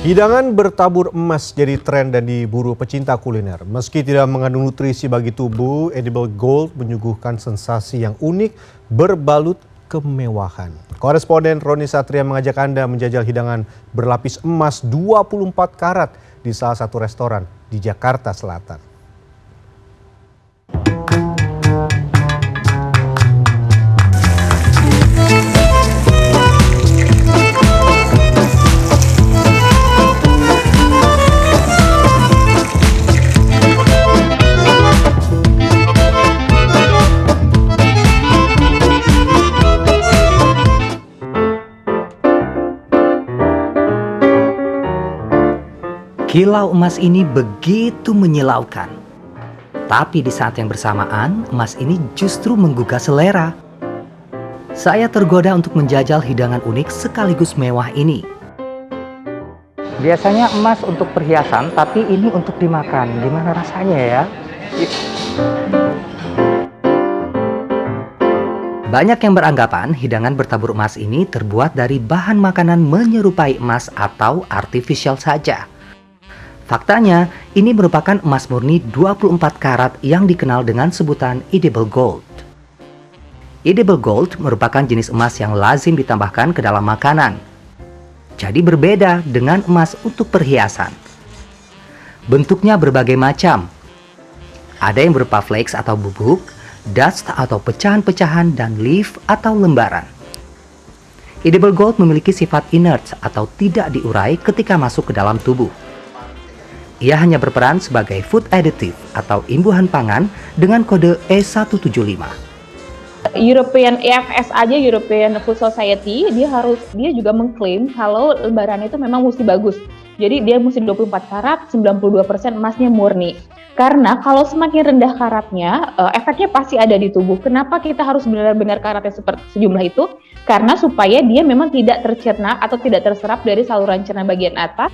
Hidangan bertabur emas jadi tren dan diburu pecinta kuliner. Meski tidak mengandung nutrisi bagi tubuh, edible gold menyuguhkan sensasi yang unik berbalut kemewahan. Koresponden Roni Satria mengajak Anda menjajal hidangan berlapis emas 24 karat di salah satu restoran di Jakarta Selatan. Kilau emas ini begitu menyilaukan. Tapi di saat yang bersamaan, emas ini justru menggugah selera. Saya tergoda untuk menjajal hidangan unik sekaligus mewah ini. Biasanya emas untuk perhiasan, tapi ini untuk dimakan. Gimana rasanya ya? Banyak yang beranggapan hidangan bertabur emas ini terbuat dari bahan makanan menyerupai emas atau artifisial saja. Faktanya, ini merupakan emas murni 24 karat yang dikenal dengan sebutan edible gold. Edible gold merupakan jenis emas yang lazim ditambahkan ke dalam makanan. Jadi berbeda dengan emas untuk perhiasan. Bentuknya berbagai macam. Ada yang berupa flakes atau bubuk, dust atau pecahan-pecahan, dan leaf atau lembaran. Edible gold memiliki sifat inert atau tidak diurai ketika masuk ke dalam tubuh. Ia hanya berperan sebagai food additive atau imbuhan pangan dengan kode E175. European EFS aja, European Food Society, dia juga mengklaim kalau lembaran itu memang mesti bagus. Jadi dia mesti 24 karat, 92% emasnya murni. Karena kalau semakin rendah karatnya, efeknya pasti ada di tubuh. Kenapa kita harus benar-benar karatnya seperti sejumlah itu? Karena supaya dia memang tidak tercerna atau tidak terserap dari saluran cerna bagian atas,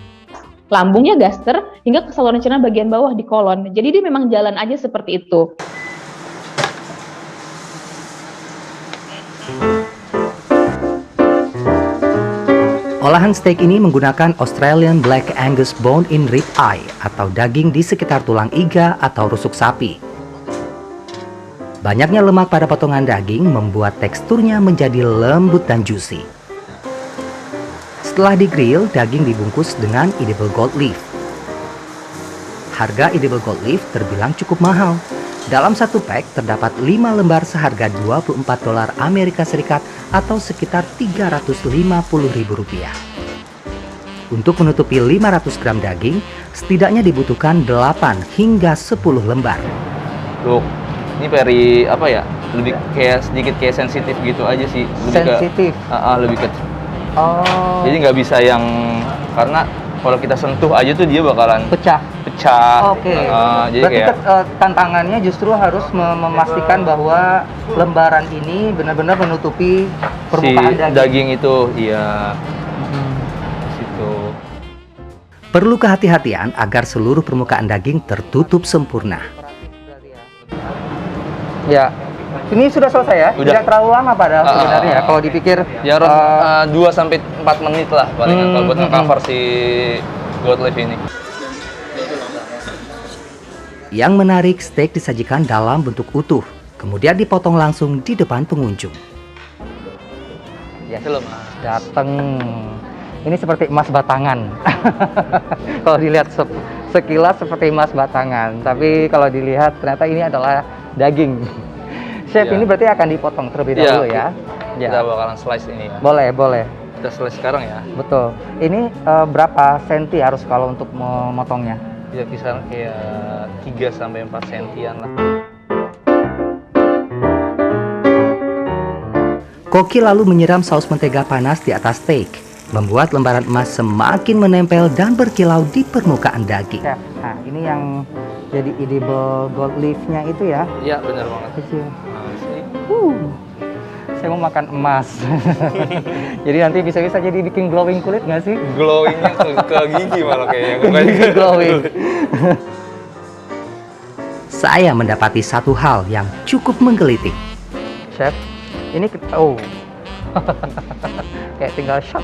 lambungnya gaster, hingga ke saluran cerna bagian bawah di kolon. Jadi dia memang jalan aja seperti itu. Olahan steak ini menggunakan Australian Black Angus bone-in rib eye atau daging di sekitar tulang iga atau rusuk sapi. Banyaknya lemak pada potongan daging membuat teksturnya menjadi lembut dan juicy. Setelah di-grill, daging dibungkus dengan edible gold leaf. Harga edible gold leaf terbilang cukup mahal. Dalam satu pack terdapat 5 lembar seharga $24 Amerika Serikat atau sekitar Rp350.000. Untuk menutupi 500 gram daging, setidaknya dibutuhkan 8 hingga 10 lembar. Loh, ini apa ya? Lebih kayak sedikit kayak sensitif gitu aja sih. Sensitif? Lebih ke. Oh. Jadi nggak bisa yang, karena kalau kita sentuh aja tuh dia bakalan pecah. Oke. Jadi berarti kayak tantangannya justru harus memastikan bahwa lembaran ini benar-benar menutupi permukaan si daging itu, iya. Situ. Perlu kehati-hatian agar seluruh permukaan daging tertutup sempurna. Ya. Ini sudah selesai ya? Udah. Tidak terlalu lama padahal sebenarnya. Kalau dipikir ya 2-4 menit lah palingan kalau buat nge-cover si gold leaf ini. Yang menarik, steak disajikan dalam bentuk utuh, kemudian dipotong langsung di depan pengunjung. Ya, dateng. Ini seperti emas batangan. Kalau dilihat sekilas seperti emas batangan, tapi kalau dilihat ternyata ini adalah daging. Chef, ini berarti akan dipotong terlebih dahulu ya? Kita bakalan slice ini ya. Boleh. Kita slice sekarang ya. Betul. Ini berapa senti harus kalau untuk memotongnya? Ya kisaran kayak 3-4 sentian lah. Koki lalu menyiram saus mentega panas di atas steak, membuat lembaran emas semakin menempel dan berkilau di permukaan daging. Chef, nah ini yang jadi edible gold leaf-nya itu ya? Iya, benar banget. Kecil. Saya mau makan emas. Jadi nanti bisa-bisa jadi bikin glowing kulit nggak sih? Glowingnya ke gigi malah kayaknya. Gigi glowing. Saya mendapati satu hal yang cukup menggelitik. Chef, ini Kayak tinggal shop.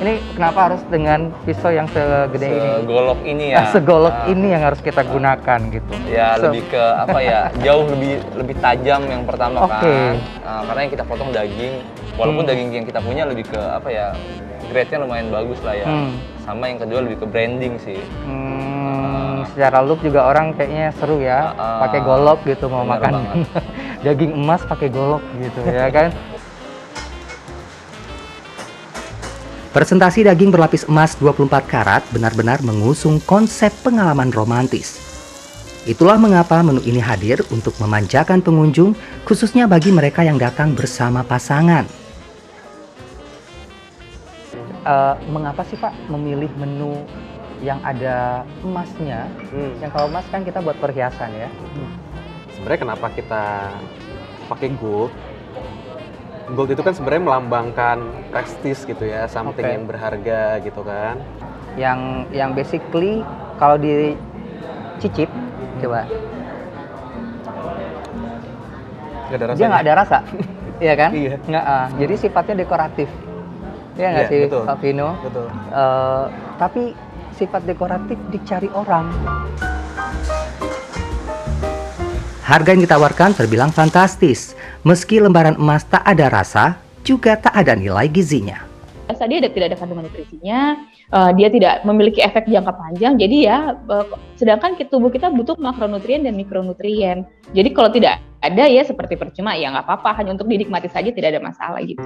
Ini kenapa harus dengan pisau yang segede ini? Segolok ini ya. Segolok ini yang harus kita gunakan gitu. Ya lebih ke apa ya? Jauh lebih tajam yang pertama Oke. kan. Nah, karena yang kita potong daging, walaupun daging yang kita punya lebih ke apa ya? Grade-nya lumayan bagus lah ya. Sama yang kedua lebih ke branding sih. Secara look juga orang kayaknya seru ya, pakai golok gitu mau Bener makan daging emas pakai golok gitu ya kan. Presentasi daging berlapis emas 24 karat benar-benar mengusung konsep pengalaman romantis. Itulah mengapa menu ini hadir untuk memanjakan pengunjung, khususnya bagi mereka yang datang bersama pasangan. Mengapa sih Pak memilih menu yang ada emasnya? Yang kalau emas kan kita buat perhiasan ya. Sebenarnya kenapa kita pakai gold? Gold itu kan sebenarnya melambangkan prestis gitu ya, something Oke. yang berharga gitu kan. Yang basically kalau dicicip coba Gak ada rasanya. dia nggak ada rasa, iya kan? Iya. Nggak, jadi sifatnya dekoratif, ya nggak Iya, sih betul. Pak Vino? Betul. Tapi sifat dekoratif dicari orang. Harga yang ditawarkan terbilang fantastis. Meski lembaran emas tak ada rasa, juga tak ada nilai gizinya. Rasa dia tidak ada kandungan nutrisinya, dia tidak memiliki efek jangka panjang. Jadi ya, sedangkan tubuh kita butuh makronutrien dan mikronutrien. Jadi kalau tidak ada ya seperti percuma, ya nggak apa-apa, hanya untuk dinikmati saja, tidak ada masalah gitu.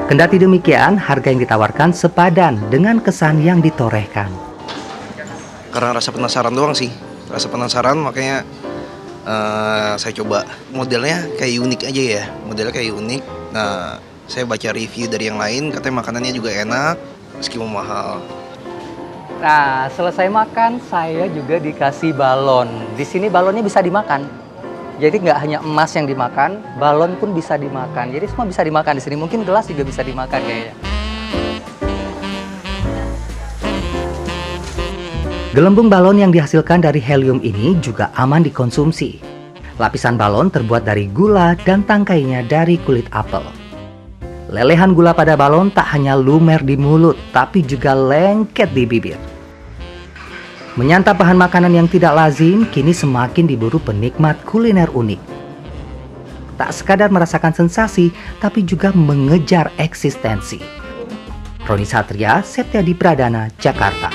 Kendati demikian, harga yang ditawarkan sepadan dengan kesan yang ditorehkan. Karena rasa penasaran doang sih, rasa penasaran makanya saya coba. Modelnya kayak unik aja ya, modelnya kayak unik. Nah, saya baca review dari yang lain, katanya makanannya juga enak meskipun mahal. Nah, selesai makan saya juga dikasih balon. Di sini balonnya bisa dimakan. Jadi nggak hanya emas yang dimakan, balon pun bisa dimakan. Jadi semua bisa dimakan di sini. Mungkin gelas juga bisa dimakan kayaknya. Gelembung balon yang dihasilkan dari helium ini juga aman dikonsumsi. Lapisan balon terbuat dari gula dan tangkainya dari kulit apel. Lelehan gula pada balon tak hanya lumer di mulut, tapi juga lengket di bibir. Menyantap bahan makanan yang tidak lazim, kini semakin diburu penikmat kuliner unik. Tak sekadar merasakan sensasi, tapi juga mengejar eksistensi. Roni Satria, Septiadi Pradana, Jakarta.